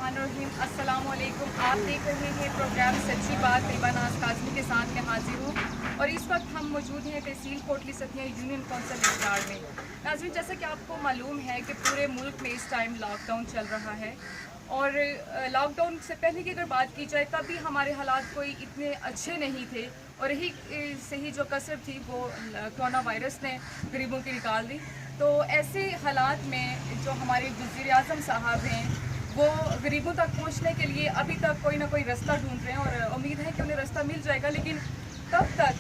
बिस्मिल्लाहिर्रहमानिर्रहीम। अस्सलाम वालेकुम। आप देख रहे हैं प्रोग्राम सच्ची बात तैयबा नाज़ काज़मी के साथ मैं हाजिर हूँ और इस वक्त हम मौजूद हैं तहसील कोटली सतिया यूनियन कौंसिल इस्लार में। नाज़रीन, जैसा कि आपको मालूम है कि पूरे मुल्क में इस टाइम लॉकडाउन चल रहा है और लॉकडाउन से पहले की अगर बात की जाए तब भी हमारे हालात कोई इतने अच्छे नहीं थे और यही से ही जो कसर थी वो कोरोना वायरस ने गरीबों की निकाल दी। तो ऐसे हालात में जो हमारे वज़ीर आज़म साहब हैं वो गरीबों तक पहुंचने के लिए अभी तक कोई ना कोई रास्ता ढूंढ रहे हैं और उम्मीद है कि उन्हें रास्ता मिल जाएगा। लेकिन तब तक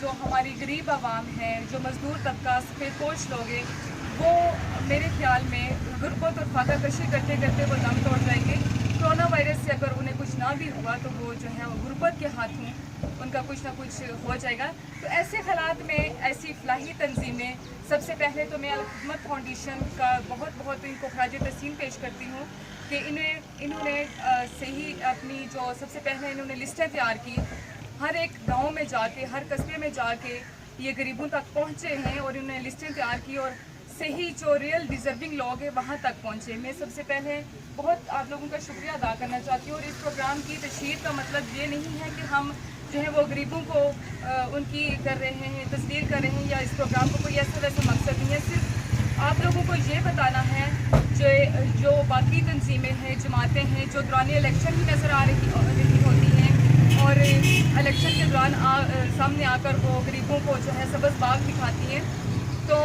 जो हमारी गरीब आवाम है, जो मज़दूर तबका, सफ़ेदपोश लोग हैं, वो मेरे ख्याल में गुर्बत और फाका कशी करते करते वो दम तोड़ जाएंगे। कोरोना वायरस से अगर उन्हें कुछ ना भी हुआ तो वो जो है वो गुर्बत के हाथों उनका कुछ ना कुछ हो जाएगा। तो ऐसे हालात में ऐसी फलाही तंजीमें, सबसे पहले तो मैं अल-खिदमत फाउंडेशन का बहुत बहुत इनको खराज तहसीन पेश करती हूँ कि इन्होंने सही अपनी जो सबसे पहले इन्होंने लिस्टें तैयार की, हर एक गांव में जाके, हर कस्बे में जाके ये गरीबों तक पहुँचे हैं और इन्होंने लिस्टें तैयार की और सही जो रियल डिज़र्विंग लोग हैं वहाँ तक पहुँचे। मैं सबसे पहले बहुत आप लोगों का शुक्रिया अदा करना चाहती हूँ और इस प्रोग्राम की तशहीर का मतलब ये नहीं है कि हम जो है वो गरीबों को उनकी कर रहे हैं, तस्दीर कर रहे हैं या इस प्रोग्राम को कोई ऐसा वैसा मकसद नहीं है। सिर्फ आप लोगों को ये बताना है जो बाकी तंजीमें हैं, जमातें हैं, जो दौरान इलेक्शन ही नज़र आ रही होती हैं और इलेक्शन के दौरान सामने आकर वो गरीबों को जो है सबज़ बाग दिखाती हैं। तो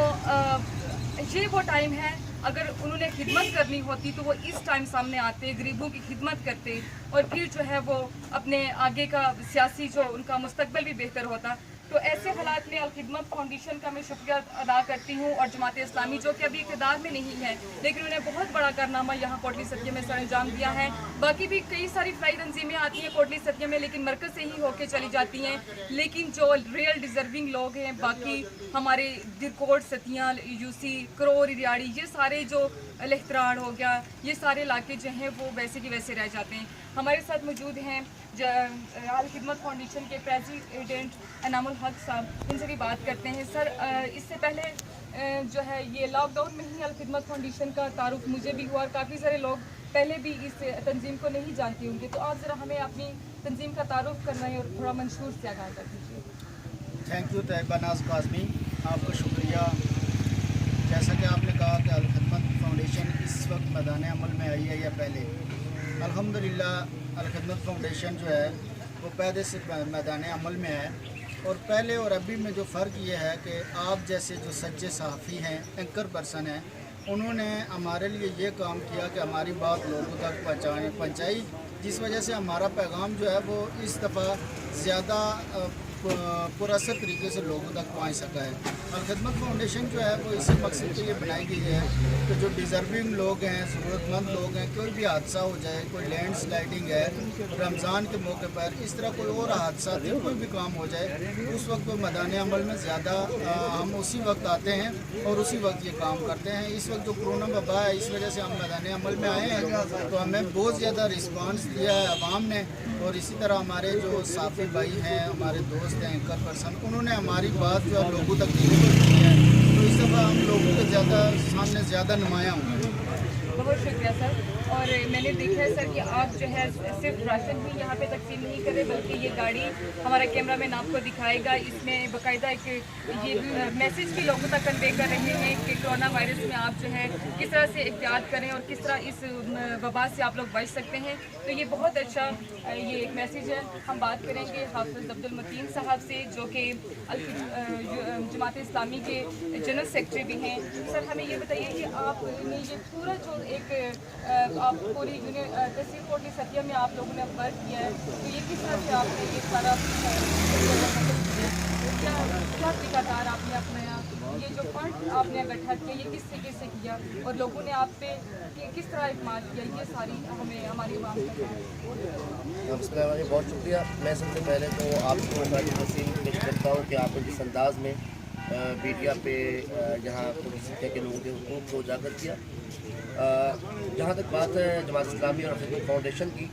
ये वो टाइम है, अगर उन्होंने खिदमत करनी होती तो वो इस टाइम सामने आते, गरीबों की खिदमत करते और फिर जो है वो अपने आगे का सियासी जो उनका मुस्तकबिल भी बेहतर होता। तो ऐसे हालात में अल-खिदमत फाउंडेशन का मैं शुक्रिया अदा करती हूँ और जमात इस्लामी जो कि अभी इक़्तिदार में नहीं है लेकिन उन्हें बहुत बड़ा कारनामा यहाँ कोटली सतिया में सर अंजाम दिया है। बाकी भी कई सारी फलाई तंजीमें आती हैं कोटली सतिया में लेकिन मरकज़ से ही होके चली जाती हैं। लेकिन जो रियल डिज़र्विंग लोग हैं, बाकी हमारे दिरकोट, सतिया, यूसी, करोर, रियाड़ी, ये सारे जो लहतरान हो गया, ये सारे इलाके जो हैं वो वैसे की वैसे रह जाते हैं। हमारे साथ मौजूद हैं अल-खिदमत फाउंडेशन के प्रेसिडेंट इनामुल हक साहब, इनसे भी बात करते हैं। सर, इससे पहले जो है ये लॉकडाउन में ही अल-खिदमत फाउंडेशन का तारुफ मुझे भी हुआ और काफ़ी सारे लोग पहले भी इस तंजीम को नहीं जानते होंगे, तो आप ज़रा हमें अपनी तंजीम का तारुफ करना है और थोड़ा मंशूर से आगाह कर दीजिए। थैंक यू तैयबा नाज़ काज़मी, आपका शुक्रिया। जैसा कि आपने कहा कि अल-खिदमत फाउंडेशन इस वक्त मैदान अमल में आई है या पहले, अल्हम्दुलिल्लाह अल-खिदमत फाउंडेशन जो है वो पहले से मैदान अमल में है और पहले और अभी में जो फ़र्क ये है कि आप जैसे जो सच्चे सहाफ़ी हैं, एंकर पर्सन हैं, उन्होंने हमारे लिए ये काम किया कि हमारी बात लोगों तक पहुँचाई, जिस वजह से हमारा पैगाम जो है वो इस दफ़ा ज़्यादा पुरअसर तरीके से लोगों तक पहुँच सका है। अल-खिदमत फाउंडेशन जो है वो इसी मकसद के लिए बनाई गई है कि जो डिज़र्विंग लोग हैं, ज़रूरतमंद लोग हैं, कोई भी हादसा हो जाए, कोई लैंड स्लाइडिंग है, रमज़ान के मौके पर इस तरह कोई और हादसा थे, कोई भी काम हो जाए, उस वक्त वो मैदान अमल में ज़्यादा हम उसी वक्त आते हैं और उसी वक्त ये काम करते हैं। इस वक्त जो कोरोना वबा है, इस वजह से हम मैदान अमल में आए हैं तो हमें बहुत ज़्यादा रिस्पांस दिया है आवाम ने और इसी तरह हमारे जो साफ़ी भाई हैं, हमारे दोस्त हैं, एंकर पर्सन, उन्होंने हमारी बात जो है लोगों तक डिलीवर की है, तो इस दफ़ा हम लोगों के सामने ज़्यादा नुमायाँ होंगे। बहुत शुक्रिया सर। और मैंने देखा है सर कि आप जो है सिर्फ राशन ही यहाँ पे तकसीम नहीं कर रहे बल्कि ये गाड़ी हमारा कैमरामैन आपको दिखाएगा, इसमें बाकायदा एक ये मैसेज भी लोगों तक कन्वे कर रहे हैं कि कोरोना वायरस में आप जो है किस तरह से एहतियात करें और किस तरह इस वबा से आप लोग बच सकते हैं। तो ये बहुत अच्छा ये एक मैसेज है। हम बात करेंगे हाफिज़ अब्दुल मतीन साहब से जो कि जमात इस्लामी के जनरल सेक्रेटरी भी हैं। सर, हमें ये बताइए कि आपने ये पूरा जो एक आप पूरी यूनियन तहसील कोटली सतिया में आप लोगों ने वर्क किया है, तो ये किस तरह से आपने ये सारा क्या तरीकाकार आपने अपनाया, ये जो फंड आपने इकट्ठा किया ये किस तरीके से किया और लोगों ने आप पे किस तरह इत्मीनान किया, ये सारी हमें हमारी बात बहुत शुक्रिया। मैं सबसे पहले तो आपको तहसील पेश करता हूँ कि आपने जिस अंदाज़ में मीडिया पे यहाँ कोटली सतिया के लोगों के हुकूक को उजागर किया। जहाँ तक बात है जमात इस्लामी और अल-खिदमत फाउंडेशन की,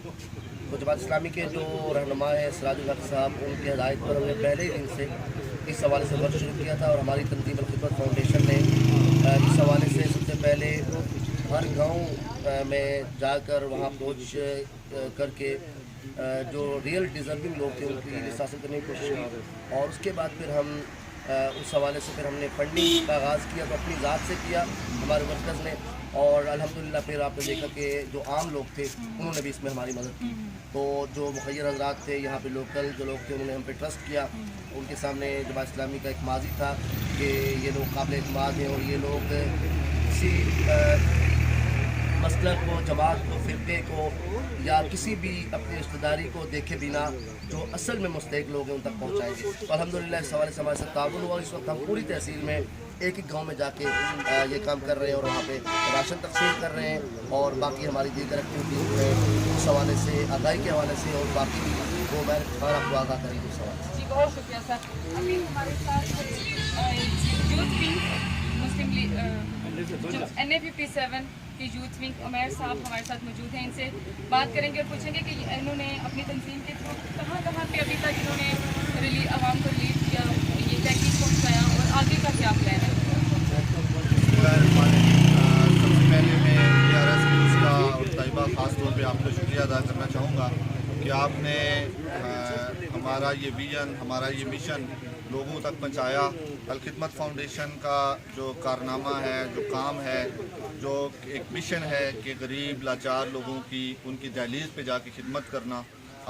तो जमात इस्लामी के जो रहनुमा हैं सिराजुल हक साहब, उनकी हिदायत पर हमने पहले ही दिन से इस हवाले से वर्क शुरू किया था और हमारी तंजीम अल-खिदमत फाउंडेशन ने इस हवाले से सबसे पहले हर गाँव میں جا کر وہاں اپروچ کر کے جو ریئل ڈیزرونگ لوگ تھے ان کی لسٹ حاصل کرنے کی کوشش کی، اور اس کے بعد پھر ہم اس حوالے سے پھر ہم نے فنڈنگ کا آغاز کیا، تو اپنی ذات سے کیا ہمارے ورکرز نے، اور الحمدللہ پھر آپ نے دیکھا کہ جو عام لوگ تھے انہوں نے بھی اس میں ہماری مدد کی. تو جو مخیر حضرات تھے یہاں پہ لوکل جو لوگ تھے انہوں نے ہم پہ ٹرسٹ کیا. ان کے سامنے جماعت اسلامی کا ایک ماضی تھا کہ یہ لوگ قابل اعتماد ہیں، اور یہ لوگ کسی مسلک کو، جماعت کو، فرقے کو یا کسی بھی اپنی رشتہ داری کو دیکھے بنا جو اصل میں مستحق لوگ ہیں ان تک پہنچائیں گے. تو الحمدللہ اس حوالے سے ہمارے ساتھ تعاون ہوا. اس وقت ہم پوری تحصیل میں ایک ایک گاؤں میں جا کے یہ کام کر رہے ہیں، اور وہاں پہ راشن تقسیم کر رہے ہیں، اور باقی ہماری دیگر ایکٹیویٹیز میں اس حوالے سے آگاہی کے حوالے سے، اور باقی وہ میں خیر آپ کو آگاہ کریں گے اس حوالے سے. جی بہت شکریہ سر. ابھی ہمارے ساتھ یوتھ ونگ مسلم NA57 کی یوتھ ونگ عمیر صاحب ہمارے ساتھ موجود ہیں. ان سے بات کریں گے اور پوچھیں گے کہ انہوں نے اپنی تنظیم کے تھرو کہاں کہاں پہ ابھی تک انہوں نے عوام کو ریلیف کیا، یہ تحقیق پہنچایا، اور آگے کا کیا پلان ہے. سب سے پہلے میں ARS کا اور طیبہ خاص طور پہ آپ کو شکریہ ادا کرنا چاہوں گا کہ آپ نے ہمارا یہ ویژن، ہمارا یہ مشن لوگوں تک پہنچایا. الخدمت فاؤنڈیشن کا جو کارنامہ ہے، جو کام ہے، جو ایک مشن ہے کہ غریب لاچار لوگوں کی ان کی دہلیز پہ جا کے خدمت کرنا،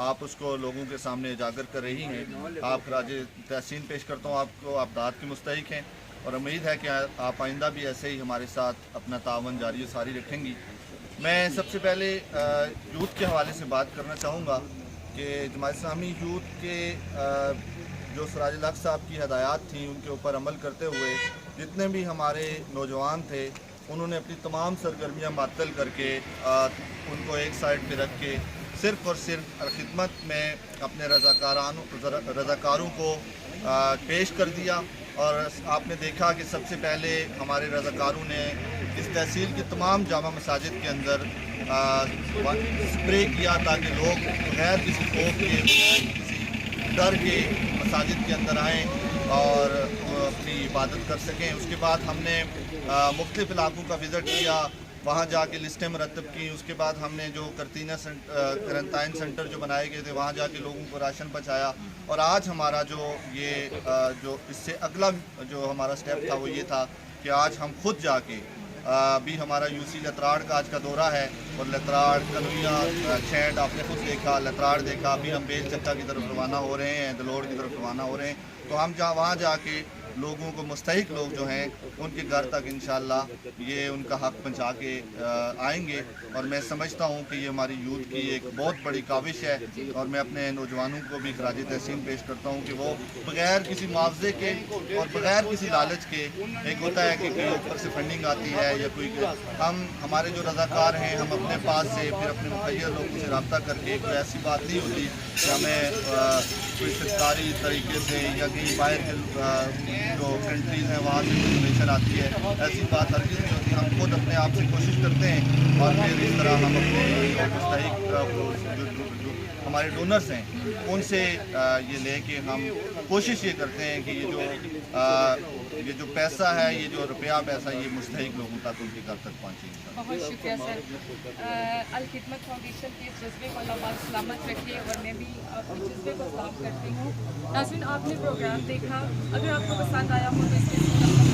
آپ اس کو لوگوں کے سامنے اجاگر کر رہی ہیں. آپ خراج تحسین پیش کرتا ہوں آپ کو. آپ داد کے مستحق ہیں، اور امید ہے کہ آپ آئندہ بھی ایسے ہی ہمارے ساتھ اپنا تعاون جاری و ساری رکھیں گی. میں سب سے پہلے یوتھ کے حوالے سے بات کرنا چاہوں گا کہ جماعت اسلامی یوتھ کے جو سراج الحق صاحب کی ہدایات تھیں ان کے اوپر عمل کرتے ہوئے جتنے بھی ہمارے نوجوان تھے انہوں نے اپنی تمام سرگرمیاں معطل کر کے ان کو ایک سائڈ پہ رکھ کے صرف اور صرف خدمت میں اپنے رضاکاروں کو پیش کر دیا. اور آپ نے دیکھا کہ سب سے پہلے ہمارے رضاکاروں نے اس تحصیل کی تمام جامع مساجد کے اندر اسپرے کیا تاکہ لوگ بغیر کسی خوف کے، بغیر کسی ڈر کے مساجد کے اندر آئیں اور اپنی عبادت کر سکیں. اس کے بعد ہم نے مختلف علاقوں کا وزٹ کیا، وہاں جا کے لسٹیں مرتب کی. اس کے بعد ہم نے جو کرنٹائن سینٹر جو بنائے گئے تھے وہاں جا کے لوگوں کو راشن پہنچایا. اور آج ہمارا جو اس سے اگلا جو ہمارا سٹیپ تھا وہ یہ تھا کہ آج ہم خود جا کے بھی ہمارا UC لتراڑ کا آج کا دورہ ہے، اور لتراڑ، کنویاں، چھینڈ آپ نے خود دیکھا، لتراڑ دیکھا. ابھی ہم بیل چکا کی طرف روانہ ہو رہے ہیں، دلوڑ کی طرف روانہ ہو رہے ہیں. تو ہم وہاں جا کے لوگوں کو، مستحق لوگ جو ہیں ان کے گھر تک انشاءاللہ یہ ان کا حق پہنچا کے آئیں گے. اور میں سمجھتا ہوں کہ یہ ہماری یوتھ کی ایک بہت بڑی کاوش ہے، اور میں اپنے نوجوانوں کو بھی خراج تحسین پیش کرتا ہوں کہ وہ بغیر کسی معاوضے کے اور بغیر کسی لالچ کے، ایک ہوتا ہے کہ کوئی اوپر سے فنڈنگ آتی ہے یا کوئی، ہمارے جو رضاکار ہیں ہم اپنے پاس سے پھر اپنے مخیر لوگوں سے رابطہ کر کے، کوئی ایسی بات نہیں ہوتی کہ ہمیں کوئی سرکاری طریقے سے یا کہیں باہر کے جو کنٹریز ہیں وہاں سے کوئی ڈونیشن آتی ہے، ایسی بات ہرگز نہیں ہوتی. ہم خود اپنے آپ سے کوشش کرتے ہیں، اور پھر اس طرح ہم اپنے مستحق جو ہمارے ڈونرز ہیں ان سے یہ لے کے ہم کوشش یہ کرتے ہیں کہ یہ جو پیسہ ہے، یہ جو روپیہ پیسہ، یہ مستحق لوگوں تک، ان کے گھر تک پہنچے. بہت شکریہ سر. الخدمت فاؤنڈیشن کے جذبے کو اللہ پاک سلامت رکھے، اور میں بھی آپ کے جذبے کو سلام کرتی ہوں. ناظرین، آپ نے پروگرام دیکھا، اگر آپ کو پسند آیا ہو تو اس کے